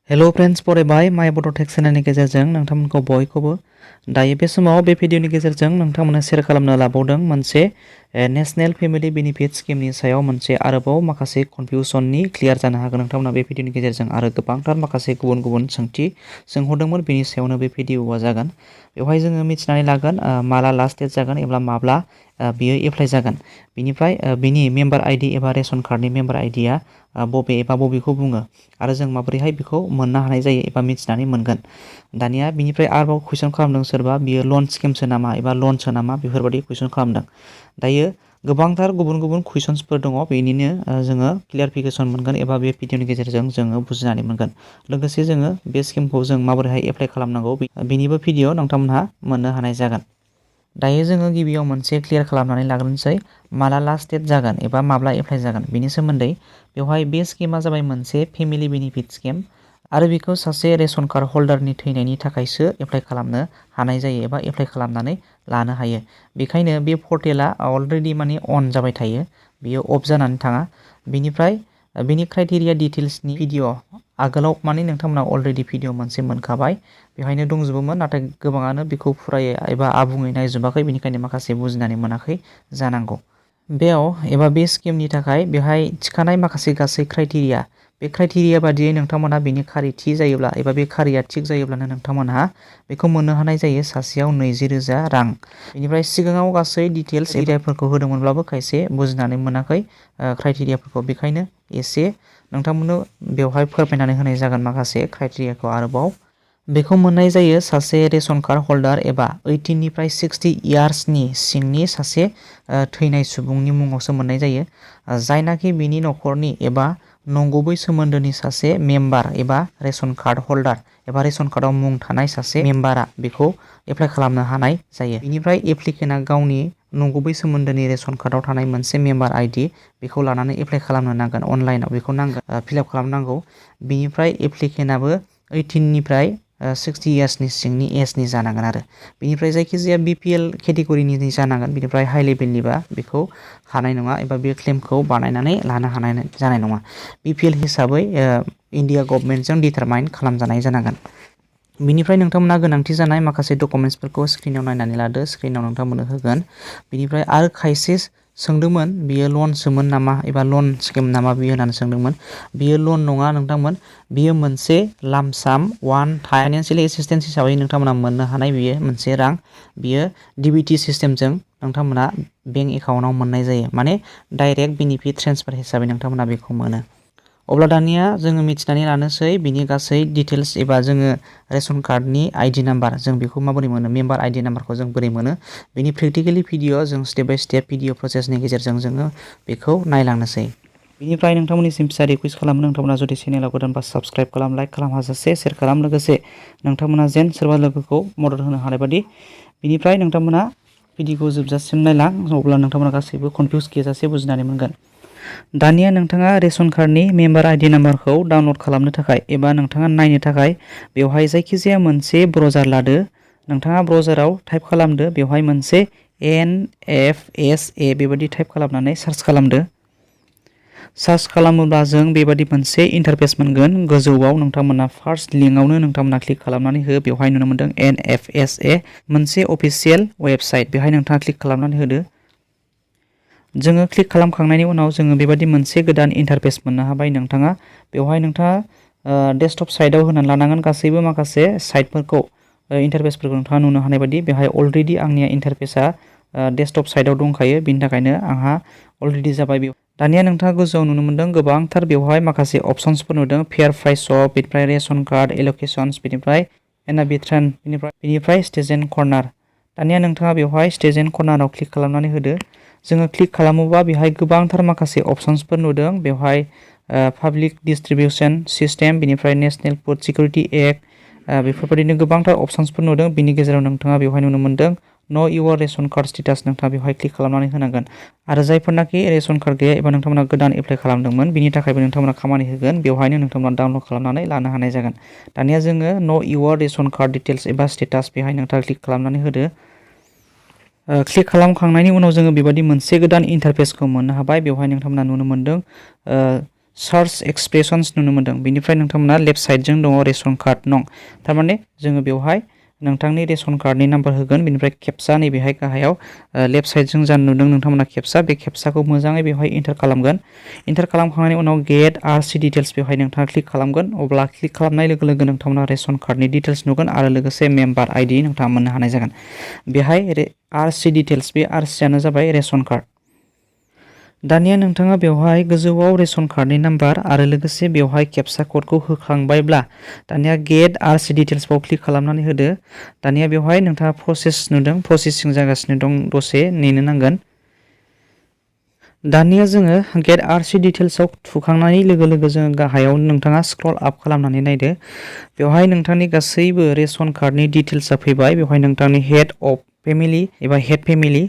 Hello friends फरायबाय mybodotech चेनेलनि गेजेरजों नोंथांमोनखौ बयखौबो दायो बे समाव बे भिडिअनि गेजेरजों नोंथांमोना शेयार खालामनो लाबावदों मोनसे नेशनेल फेमिलि बेनिफिट स्किमनि सायाव मोनसे आरोबाव माखासे कनफ्यूजननि क्लियार जानो हागोन नोंथांमोना बे भिडिअनि गेजेरजों आरो गोबांथार माखासे गुबुन गुबुन सोंथि सोंहरदोंमोन बेनि सायावनो बे भिडिअआ जागोन बेवहाय जोङो मिथिनानै लागोन माला लास्ट डेट जागोन एबा माब्ला बियो एप्लाइ जागोन बिनिफ्राय बिनि मेम्बार आइडि एबा रेशन कार्डनि मेम्बार आइडिया बबे एबा बबेखौ बुङो आरो जों माबोरैहाय बेखौ मोननो हानाय जायो एबा मिथिनानै मोनगोन दानिया बिनिफ्राय आरोबाव कुइसन खालामदों सोरबा बियो लन स्किमसो नामा एबा लनसो नामा बेफोरबायदि कुइसन खालामदों दायो गोबांथार गुबुन गुबुन कुइसन्सफोर दङ बेनिनो जोङो क्लियारिफिकेसन मोनगोन एबा बे भिडिअनि गेजेरजों जोङो बुजिनानै मोनगोन लोगोसे जोङो बे स्किमखौ जों माबोरैहाय एप्लाइ खालामनांगौ बेनिबो भिडिअ नोंथांमोनहा मोननो हानाय जागोन दायो जोङो गिबियाव मोनसे क्लियार खालामनानै लाग्रोनोसै माला लास्ट डेट जागोन एबा माब्ला एप्लाइ जागोन बेनि सोमोन्दै बेवहाय बे स्किमा जाबाय मोनसे फेमिलि बेनिफिट स्किम आरो बेखौ सासे रेशन कार्ड हल्डारनि थैनायनि थाखायसो एप्लाइ खालामनो हानाय जायो एबा एप्लाइ खालामनानै लानो हायो बेखायनो बे पर्टेला अलरेडि माने अन जाबाय थायो बियो अफ जानानै थाङा बिनिफ्राय बिनि क्राइटेरिया डिटेल्सनि भिडिअ आगोलाव माने नोंथांमोना अलरेडि भिडिअ मोनसे मोनखाबाय बेवहायनो दंजोबोमोन नाथाय गोबाङानो बेखौ फुरायै एबा आबुङै नायजोबाखै बेनिखायनो माखासे बुजिनानै मोनाखै जानांगौ बेयाव एबा बे स्किमनि थाखाय बेवहाय थिखानाय माखासे गासै क्राइटेरिया बे क्राइटेरिया बादियै नोंथांमोना बेनि खारि थि जायोब्ला एबा बे खारिया थिग जायोब्लानो नोंथांमोनहा बेखौ मोननो हानाय जायो सासेयाव 20,000 रां बेनिफ्राय सिगाङाव गासै डिटेल्स क्राइटेरियाफोरखौ होदोंमोनब्लाबो खायसे बुजिनानै मोनाखै क्राइटेरियाफोरखौ बेखायनो एसे नोंथांमोननो बेवहाय फोरमायनानै होनाय जागोन माखासे क्राइटेरियाखौ आरोबाव बेखौ मोननाय जायो सासे रेशन कार्ड हल्डार एबा 18 निफ्राय 60 इयार्सनि सिंनि सासे थैनाय सुबुंनि मुङावसो मोननाय जायो जायनाखि बिनि न'खरनि एबा नंगुबै सोमोन्दोनि सासे मेम्बार एबा रेशन कार्ड हल्डार एबा रेशन कार्डआव मुं थानाय सासे मेम्बारा बेखौ एप्लाइ खालामनो हानाय जायो बेनिफ्राय एप्लिकेन्टआ गावनि नंगुबै सोमोन्दोनि रेशन कार्डआव थानाय मोनसे मेम्बार आइडि बेखौ लानानै एप्लाइ खालामनो नांगोन अनलाइनाव बेखौ नांगोन फिलआप खालामनांगौ बिनिफ्राय एप्लिकेन्टआबो 18 निफ्राय 60 इयार्सनि सिंनि एजनि जानांगोन आरो बेनिफ्राय जायखिजाया BPL केटेगरिनि जानांगोन बिनिफ्राय हाइ लेभेलनिबा बेखौ हानाय नङा एबा बे क्लेमखौ बानायनानै लानो हानाय जानाय नङा BPL हिसाबै इन्डिया गभर्नमेन्टजों डिटारमाइन खालामजानाय जानांगोन बिनिफ्राय नोंथांमोना गोनांथि जानाय माखासे डकुमेन्ट्सफोरखौ स्क्रिनाव नायनानै लादो स्क्रिनाव नोंथांमोननो होगोन बिनिफ्राय आरो खायसे सोंदोंमोन बियो लनसोमोन नामा एबा लन स्किम नामा बियो होननानै सोंदोंमोन बियो लन नङा नोंथांमोन बियो मोनसे लामसाम वान फाइनान्सियेल एसिस्टेन्स हिसाबै नोंथांमोना मोननो हानाय बियो मोनसे रां बियो DBT सिस्टेमजों नोंथांमोना बेंक एकाउन्टाव मोननाय जायो माने डाइरेक्ट बेनिफिट ट्रेन्सफार हिसाबै नोंथांमोना बेखौ मोनो अब्ला दानिया जोङो मिथिनानै लानोसै बिनि गासै डिटेल्स एबा जोङो रेशन कार्डनि आइडि नाम्बार जों बेखौ माबोरै मोनो मेम्बार आइडि नाम्बारखौ जों बोरै मोनो बेनि प्रेक्टिकेलि भिडिअ जों स्टेप बाय स्टेप भिडिअ प्रसेसनि गेजेरजों जोङो बेखौ नायलांनोसै बिनिफ्राय नोंथांमोननिसिम फिसा रिक्वेस्ट खालामो नोंथांमोना जुदि चेनेलाव गोदानबा साबस्क्राइब खालाम लाइक खालाम हाजासे शेयार खालाम लोगोसे नोंथांमोना जेन सोरबा लोगोखौ मदद होनो हानाय बादि बिनिफ्राय नोंथांमोना भिडिअखौ जोबजासिम नायलां अब्ला नोंथांमोना गासैबो कनफिउज गैयाजासे बुजिनानै मोनगोन दानिया नोंथाङा रेशन कार्डनि मेम्बार आइडि नाम्बारखौ डाउनलड खालामनो थाखाय एबा नोंथाङा नायनो थाखाय बेवहाय जायखिजाया मोनसे ब्राउजार लादो नोंथाङा ब्राउजाराव टाइप खालामदो बेवहाय मोनसे NFSA बेबायदि टाइप खालामनानै सार्च खालामदो सार्च खालामोब्ला जों बेबायदि मोनसे इन्टारफेस मोनगोन गोजौआव नोंथांमोना फार्स्ट लिंकआवनो नोंथांमोना क्लिक खालामनानै हो बेवहाय नुनो मोनदों NFSA मोनसे अफिसियेल वेबसाइट बेवहाय नोंथाङा क्लिक खालामनानै होदो जोङो क्लिक खालामखांनायनि उनाव जोङो बेबायदि मोनसे गोदान इन्टारफेस मोननो हाबाय नोंथाङा बेवहाय नोंथाङा डेस्कटप साइडआव होनानै लानांगोन गासैबो माखासे साइटफोरखौ इन्टारफेसफोरखौ नोंथाङा नुनो हानाय बायदि बेवहाय अलरेडि आंनिया इन्टारफेसा डेस्कटप साइडआव दंखायो बिनि थाखायनो आंहा अलरेडि जाबाय दानिया नोंथाङा गोजौआव नुनो मोनदों गोबांथार बेवहाय माखासे अपसन्सफोर नुदों फेयार प्राइस अफ बेनिफ्राय रेशन कार्ड एलकेशन्स बेनिफ्राय एनाबिट्रान बेनिफ्राय स्टेजेन कर्नार दानिया नोंथाङा बेवहाय स्टेजेन कर्नाराव क्लिक खालामनानै होदो जोङो क्लिक खालामोबा बेवहाय गोबांथार माखासे अपसन्सफोर नुदों बेवहाय पाब्लिक डिस्ट्रिबिउसन सिस्टेम बेनिफ्राय नेशनेल फुड सिकिउरिटि एक्ट बेफोरबायदिनो गोबांथार अपसन्सफोर नुदों बिनि गेजेराव नोंथाङा बेवहाय नुनो मोनदों नो इउर रेशन कार्ड स्टेटास नोंथाङा बेवहाय क्लिक खालामनानै होनांगोन आरो जायफोरनाखि रेशन कार्ड गैया एबा नोंथांमोना गोदान एप्लाइ खालामदोंमोन बिनि थाखायबो नोंथांमोना खामानि होगोन बेवहायनो नोंथांमोना डाउनलड खालामनानै लानो हानाय जागोन दानिया जोङो नो इउर रेशन कार्ड डिटेल्स एबा स्टेटास बेवहाय नोंथाङा क्लिक खालामनानै होदो क्लिक खालामखांनायनि उनाव जोङो बेबायदि मोनसे गोदान इन्टारफेसखौ मोननो हाबाय बेवहाय नोंथांमोना नुनो मोनदों सार्च एक्सप्रेसन्स नुनो मोनदों। बेनिफ्राय नोंथांमोना लेफ्ट साइडजों दङ रेशन कार्ड नं, थारमाने जोङो बेवहाय नोंथांनि रेशन कार्डनि नाम्बार होगोन। बेनिफ्राय खेबसा नैबेहाय गाहायाव लेफ्ट साइडजों जानो नुदों नोंथांमोना खेबसा, बे खेबसाखौ मोजाङै बेवहाय एन्टार खालामगोन। एन्टार खालामखांनायनि उनाव गेट आरसि डिटेल्स बेवहाय नोंथाङा क्लिक खालामगोन। अब्ला क्लिक खालामनाय लोगो लोगो नोंथांमोना रेशन कार्डनि डिटेल्स नुगोन आरो लोगोसे मेम्बार आइडि नोंथाङा मोननो हानाय जागोन। बेहाय आरसि डिटेल्स, बे आरसियानो जाबाय रेशन कार्ड। दानिया नोंथाङा बेवहाय गोजौआव रेशन कार्डनि नाम्बार आरो लोगोसे बेवहाय खेबसा क'डखौ होखांबायब्ला दानिया गेट आरसि डिटेल्सआव क्लिक खालामनानै होदो। दानिया बेवहाय नोंथाङा प्रसेस नुदों, प्रसेसिं जागासिनो दं, दसे नेनो नांगोन। दानिया जोङो गेट आरसि डिटेल्सआव थुखांनाय लोगो लोगो जोङो गाहायाव नोंथाङा स्क्रल आप खालामनानै नायदो। बेवहाय नोंथांनि गासैबो रेशन कार्डनि डिटेल्सआ फैबाय। बेवहाय नोंथांनि हेड अफ फेमिलि एबा हेड फेमिलि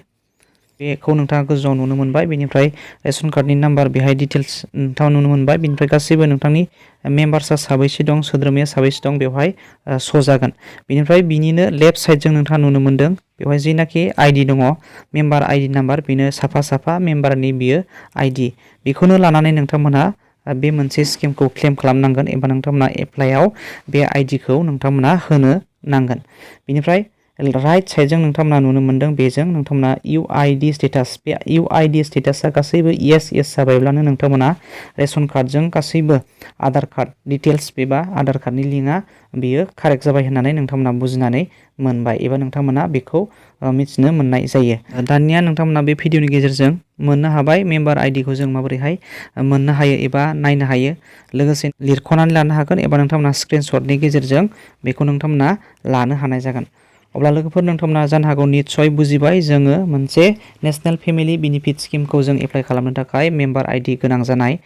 बेखौ नोंथाङा गोजौआव नुनो मोनबाय। बेनिफ्राय रेशन कार्डनि नाम्बार बेहाय डिटेल्स नोंथाङा नुनो मोनबाय। बेनिफ्राय गासैबो नोंथांनि मेम्बार्सआ साबैसे दं, सोद्रोमाया साबैसे दं बेवहाय श' जागोन। बेनिफ्राय बिनिनो लेफ्ट साइडजों नोंथाङा नुनो मोनदों बेवहाय जिनाखि आइडि दङ, मेम्बार आइडि नाम्बार, बेनो साफा साफा मेम्बारनि बियो आइडि। बेखौनो लानानै नोंथांमोनहा बे मोनसे स्किमखौ क्लेम खालामनांगोन एबा नोंथांमोना एप्लाइआव बे आइडिखौ नोंथांमोना होनो नांगोन। बेनिफ्राय राइट साइडजों नोंथांमोना नुनो मोनदों बेजों नोंथांमोना इउआइडि स्टेटास, बे इउआइडि स्टेटासा गासैबो येस जाबायब्लानो नोंथांमोना रेशन कार्डजों गासैबो आधार कार्ड डिटेल्स एबा आधार कार्डनि लिंकआ बियो कारेक्ट जाबाय होननानै नोंथांमोना बुजिनानै मोनबाय एबा नोंथांमोना बेखौ मिथिनो मोननाय जायो। दानिया नोंथांमोना बे भिडिअनि गेजेरजों मोननो हाबाय मेम्बार आइडिखौ जों माबोरैहाय मोननो हायो एबा नायनो हायो। लोगोसे लिरख'नानै लानो हागोन एबा नोंथांमोना स्क्रिनशटनि गेजेरजों बेखौ नोंथांमोना लानो हानाय जागोन। अब्ला लोगोफोर नोंथांमोना जानो हागौ निस्सय बुजिबाय जोङो मोनसे नेसनेल फेमिलि बेनिफिट स्किमखौ जों एप्लाइ खालामनो थाखाय मेम्बार आइडि गोनां जानाय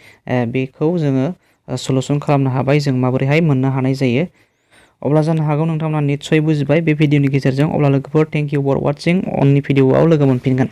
बेखौ जोङो सलुसन खालामनो हाबाय, जों माबोरैहाय मोननो हानाय जायो। अब्ला जानो हागौ नोंथांमोना निस्सय बुजिबाय बे भिडिअनि गेजेरजों। अब्ला लोगोफोर थेंक इउ फर वाचिं, उननि भिडिअआव लोगो मोनफिनगोन।